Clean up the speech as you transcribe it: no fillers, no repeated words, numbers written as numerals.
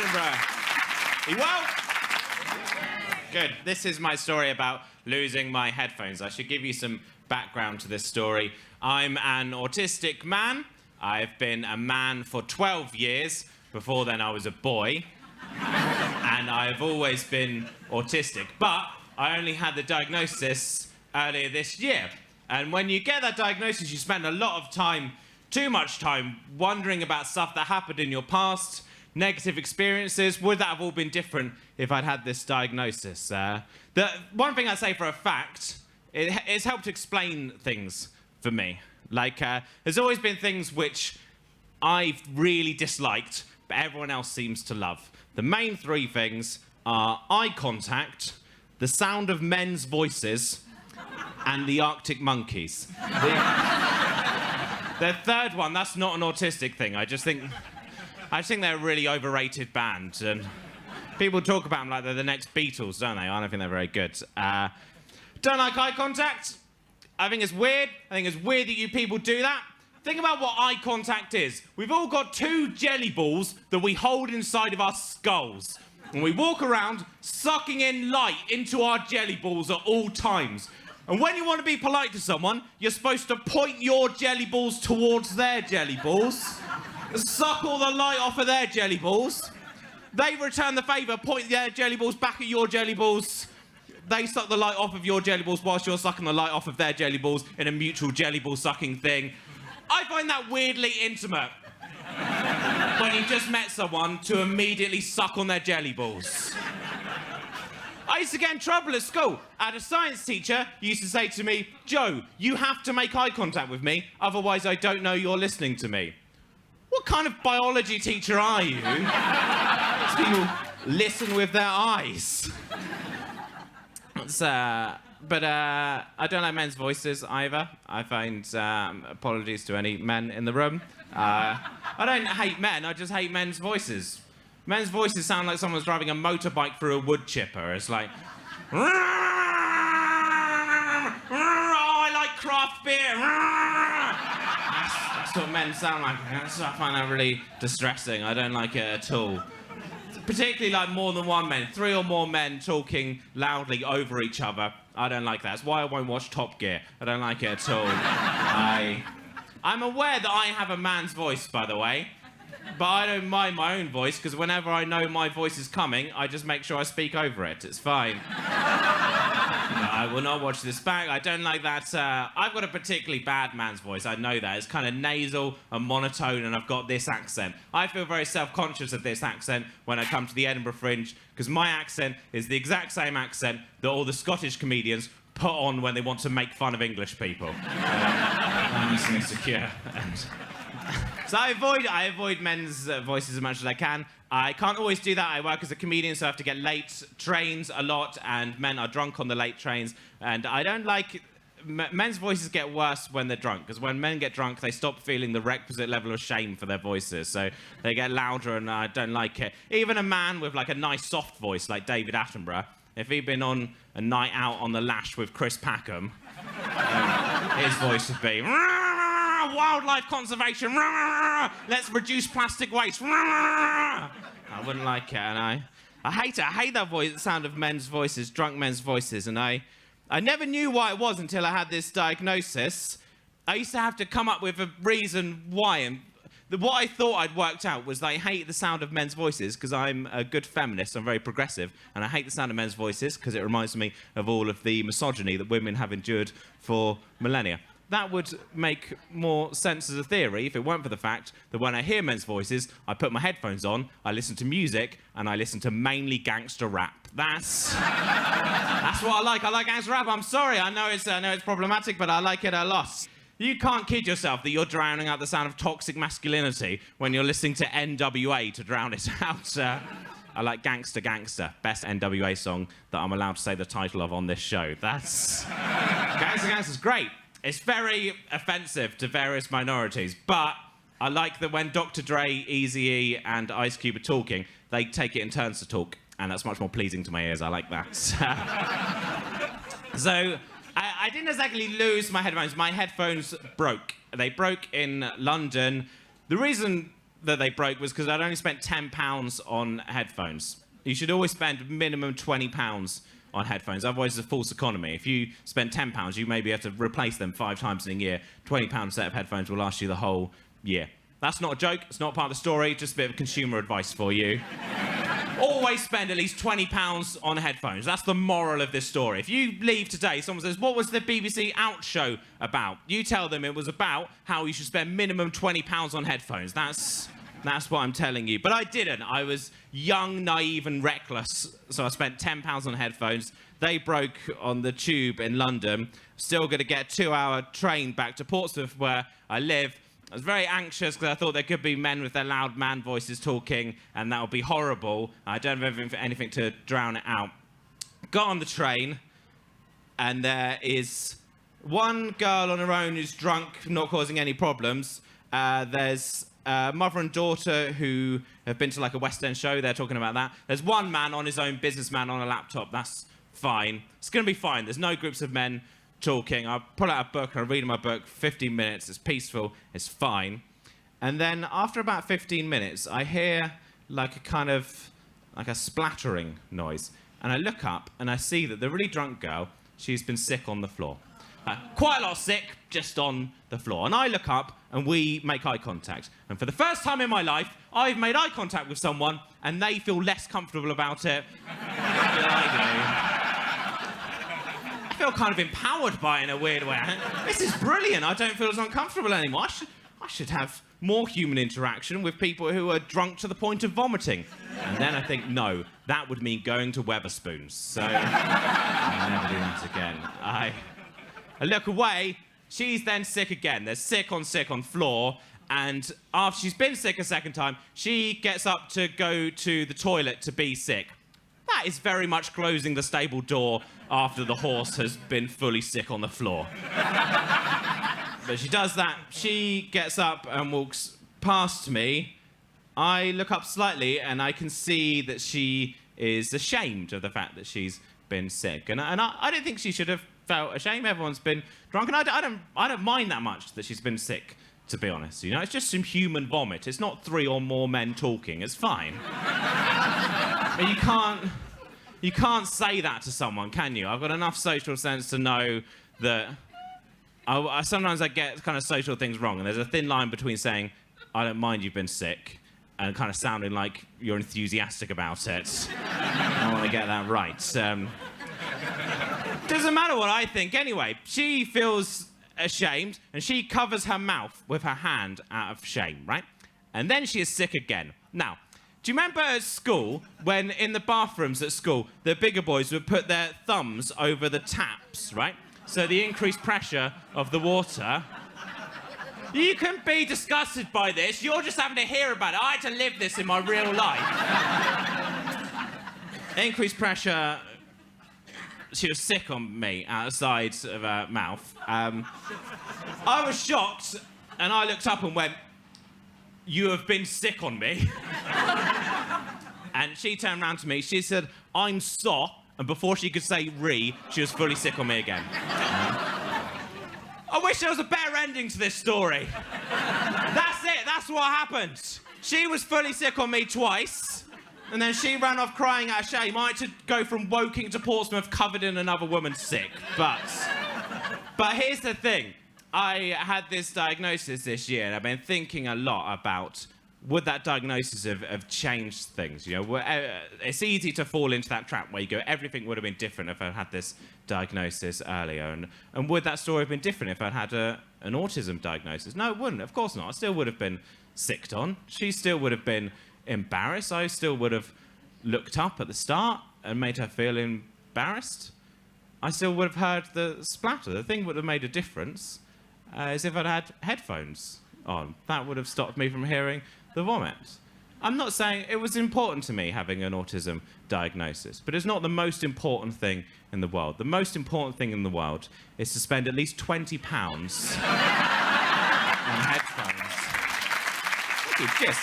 Edinburgh. Are you well? Good. This is my story about losing my headphones. I should give you some background to this story. I'm an autistic man. I've been a man for 12 years. Before then, I was a boy. And I've always been autistic. But I only had the diagnosis earlier this year. And when you get that diagnosis, you spend a lot of time, too much time, wondering about stuff that happened in your past, negative experiences. Would that have all been different if I'd had this diagnosis? The one thing I'd say for a fact, it's helped explain things for me. Like, there's always been things which I've really disliked, but everyone else seems to love. The main three things are eye contact, the sound of men's voices, and the Arctic monkeys. The third one, that's not an autistic thing. I just think they're a really overrated band. And people talk about them like they're the next Beatles, don't they? I don't think they're very good. Don't like eye contact. I think it's weird. I think it's weird that you people do that. Think about what eye contact is. We've all got two jelly balls that we hold inside of our skulls. And we walk around sucking in light into our jelly balls at all times. And when you want to be polite to someone, you're supposed to point your jelly balls towards their jelly balls, suck all the light off of their jelly balls. They return the favour, point their jelly balls back at your jelly balls. They suck the light off of your jelly balls whilst you're sucking the light off of their jelly balls in a mutual jelly ball sucking thing. I find that weirdly intimate. When you just met someone to immediately suck on their jelly balls. I used to get in trouble at school. I had a science teacher who used to say to me, "Joe, you have to make eye contact with me, otherwise I don't know you're listening to me." What kind of biology teacher are you? People listen with their eyes. But I don't like men's voices either. I find, apologies to any men in the room. I don't hate men, I just hate men's voices. Men's voices sound like someone's driving a motorbike through a wood chipper. It's like, oh, I like craft beer. That's what men sound like. I find that really distressing. I don't like it at all. Particularly like more than one man, 3 or more men talking loudly over each other. I don't like that. That's why I won't watch Top Gear. I don't like it at all. I'm aware that I have a man's voice, by the way. But I don't mind my own voice, because whenever I know my voice is coming, I just make sure I speak over it. It's fine. No, I will not watch this back. I don't like that. I've got a particularly bad man's voice. I know that. It's kind of nasal and monotone, and I've got this accent. I feel very self-conscious of this accent when I come to the Edinburgh Fringe, because my accent is the exact same accent that all the Scottish comedians put on when they want to make fun of English people. I'm just insecure. So I avoid men's voices as much as I can. I can't always do that. I work as a comedian, so I have to get late trains a lot, and men are drunk on the late trains. And I don't like... Men's voices get worse when they're drunk, because when men get drunk, they stop feeling the requisite level of shame for their voices. So they get louder, and I don't like it. Even a man with like a nice soft voice, like David Attenborough, if he'd been on a night out on the Lash with Chris Packham, his voice would be... Wildlife conservation, let's reduce plastic waste. I wouldn't like it, and I hate it. I hate that voice, the sound of men's voices, drunk men's voices, and I never knew why it was until I had this diagnosis. I used to have to come up with a reason why, and what I thought I'd worked out was that I hate the sound of men's voices because I'm a good feminist, I'm very progressive, and I hate the sound of men's voices because it reminds me of all of the misogyny that women have endured for millennia. That would make more sense as a theory if it weren't for the fact that when I hear men's voices, I put my headphones on, I listen to music, and I listen to mainly gangster rap. That's what I like. I like gangster rap. I'm sorry. I know it's problematic, but I like it a lot. You can't kid yourself that you're drowning out the sound of toxic masculinity when you're listening to NWA to drown it out. I like Gangster Gangster, best NWA song that I'm allowed to say the title of on this show. That's... Gangster Gangster's great. It's very offensive to various minorities, but I like that when Dr. Dre, Eazy-E, and Ice Cube are talking, they take it in turns to talk, and that's much more pleasing to my ears. I like that. So, I didn't exactly lose my headphones. My headphones broke. They broke in London. The reason that they broke was because I'd only spent £10 on headphones. You should always spend minimum £20 on headphones, otherwise it's a false economy. If you spend £10, you maybe have to replace them 5 times in a year. £20 set of headphones will last you the whole year. That's not a joke, it's not part of the story, just a bit of consumer advice for you. Always spend at least £20 on headphones. That's the moral of this story. If you leave today, someone says, what was the BBC Out show about? You tell them it was about how you should spend minimum £20 on headphones. That's what I'm telling you. But I didn't. I was young, naive, and reckless, so I spent £10 on headphones. They broke on the tube in London. Still going to get a 2-hour train back to Portsmouth, where I live. I was very anxious because I thought there could be men with their loud man voices talking, and that would be horrible. I don't have anything to drown it out. Got on the train, and there is one girl on her own who's drunk, not causing any problems. There's mother and daughter who have been to like a West End show. They're talking about that. There's one man on his own, businessman on a laptop. That's fine. It's going to be fine. There's no groups of men talking. I pull out a book and I read my book. 15 minutes. It's peaceful. It's fine. And then after about 15 minutes, I hear like a splattering noise. And I look up and I see that the really drunk girl, she's been sick on the floor. Quite a lot sick, just on the floor. And I look up and we make eye contact. And for the first time in my life, I've made eye contact with someone and they feel less comfortable about it than I do. I feel kind of empowered by it in a weird way. This is brilliant. I don't feel as uncomfortable anymore. I should have more human interaction with people who are drunk to the point of vomiting. And then I think, no, that would mean going to Weatherspoons. So I'll never do that again. I look away, she's then sick again. There's sick on floor, and after she's been sick a second time, she gets up to go to the toilet to be sick. That is very much closing the stable door after the horse has been fully sick on the floor. But she does that, she gets up and walks past me. I look up slightly and I can see that she is ashamed of the fact that she's been sick. And I don't think she should have felt ashamed. Everyone's been drunk, and I don't mind that much that she's been sick, to be honest. You know, it's just some human vomit. It's not 3 or more men talking. It's fine. But you can't say that to someone, can you? I've got enough social sense to know that sometimes I get kind of social things wrong, and there's a thin line between saying I don't mind you've been sick and kind of sounding like you're enthusiastic about it. I want to get that right. Doesn't matter what I think anyway. She feels ashamed and she covers her mouth with her hand out of shame, right? And then she is sick again. Now, do you remember at school when in the bathrooms at school the bigger boys would put their thumbs over the taps, right? So the increased pressure of the water. You can be disgusted by this. You're just having to hear about it. I had to live this in my real life. Increased pressure. She was sick on me outside of her mouth. I was shocked, and I looked up and went, "You have been sick on me." And she turned around to me, she said, "I'm so," and before she could say "re," she was fully sick on me again. I wish there was a better ending to this story. That's it, that's what happened. She was fully sick on me twice, and then she ran off crying out of shame. I had to go from Woking to Portsmouth covered in another woman sick. But here's the thing. I had this diagnosis this year, and I've been thinking a lot about would that diagnosis have changed things? You know, it's easy to fall into that trap where you go, everything would have been different if I'd had this diagnosis earlier. And would that story have been different if I'd had an autism diagnosis? No, it wouldn't. Of course not. I still would have been sicked on. She still would have been embarrassed. I still would have looked up at the start and made her feel embarrassed. I still would have heard the splatter. The thing would have made a difference is if I'd had headphones on. That would have stopped me from hearing the vomit. I'm not saying it was important to me having an autism diagnosis, but it's not the most important thing in the world. The most important thing in the world is to spend at least £20 on headphones. Thank you. Cheers.